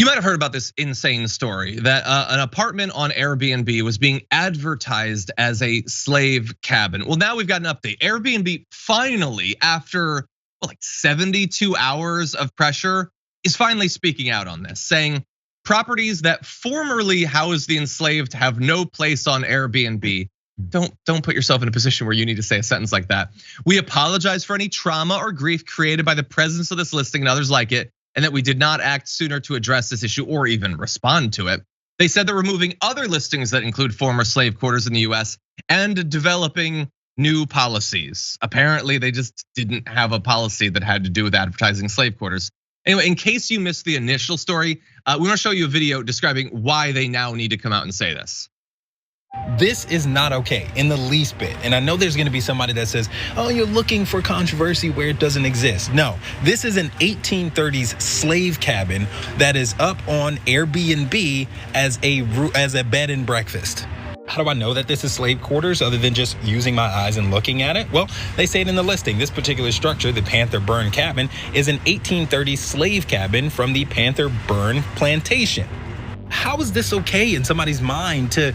might have heard about this insane story that an apartment on Airbnb was being advertised as a slave cabin. Well, now we've got an update. Airbnb finally, after like 72 hours of pressure, is finally speaking out on this, saying properties that formerly housed the enslaved have no place on Airbnb. Don't put yourself in a position where you need to say a sentence like that. We apologize for any trauma or grief created by the presence of this listing and others like it, and that we did not act sooner to address this issue or even respond to it. They said they're removing other listings that include former slave quarters in the US and developing new policies. Apparently, they just didn't have a policy that had to do with advertising slave quarters. Anyway, in case you missed the initial story, we want to show you a video describing why they now need to come out and say this. This is not okay in the least bit. And I know there's gonna be somebody that says, oh, you're looking for controversy where it doesn't exist. No, this is an 1830s slave cabin that is up on Airbnb as a bed and breakfast. How do I know that this is slave quarters other than just using my eyes and looking at it? Well, they say it in the listing. This particular structure, the Panther Burn Cabin, is an 1830s slave cabin from the Panther Burn Plantation. How is this okay in somebody's mind to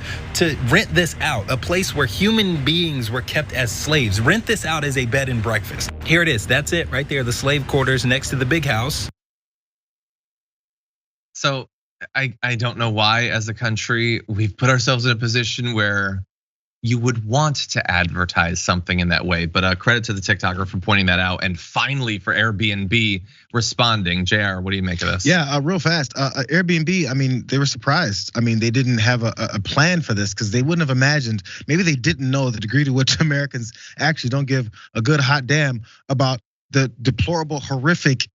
rent this out, a place where human beings were kept as slaves? Rent this out as a bed and breakfast. Here it is, that's it right there, the slave quarters next to the big house. So I don't know why as a country we've put ourselves in a position where you would want to advertise something in that way, but credit to the TikToker for pointing that out, and finally for Airbnb responding. JR, what do you make of this? Yeah, real fast. Airbnb, I mean, they were surprised. I mean, they didn't have a plan for this because they wouldn't have imagined, maybe they didn't know the degree to which Americans actually don't give a good hot damn about the deplorable, horrific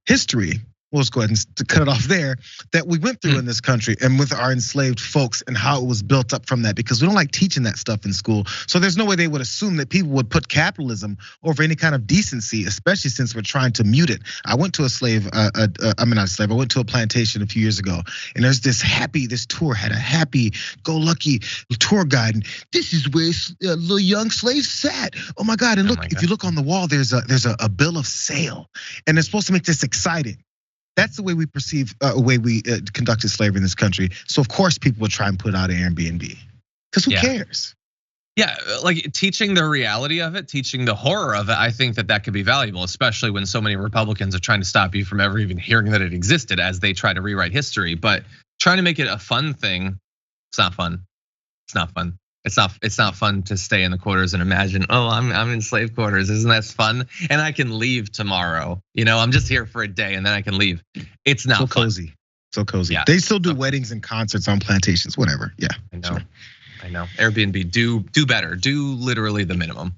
history. We'll just go ahead and cut it off there, that we went through in this country and with our enslaved folks and how it was built up from that, because we don't like teaching that stuff in school. So there's no way they would assume that people would put capitalism over any kind of decency, especially since we're trying to mute it. I went to I went to a plantation a few years ago, and there's this tour had a happy-go-lucky tour guide, and this is where little young slaves sat. Oh my God, and look, if you look on the wall, there's a bill of sale, and it's supposed to make this exciting. That's the way we perceive, way we conducted slavery in this country. So of course people would try and put out an Airbnb, because who cares? Yeah, like teaching the reality of it, teaching the horror of it. I think that could be valuable, especially when so many Republicans are trying to stop you from ever even hearing that it existed as they try to rewrite history. But trying to make it a fun thing, it's not fun. It's not fun. It's not fun to stay in the quarters and imagine, oh, I'm in slave quarters. Isn't that fun? And I can leave tomorrow. I'm just here for a day and then I can leave. It's not so fun. Cozy. So cozy. Yeah. They still do weddings and concerts on plantations, whatever. Yeah. I know. Sure. I know. Airbnb, do better. Do literally the minimum.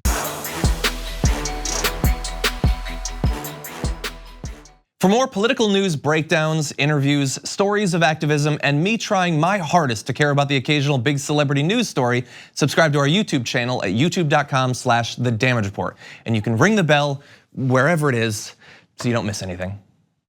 For more political news breakdowns, interviews, stories of activism, and me trying my hardest to care about the occasional big celebrity news story, subscribe to our YouTube channel at youtube.com/thedamagereport. And you can ring the bell wherever it is so you don't miss anything.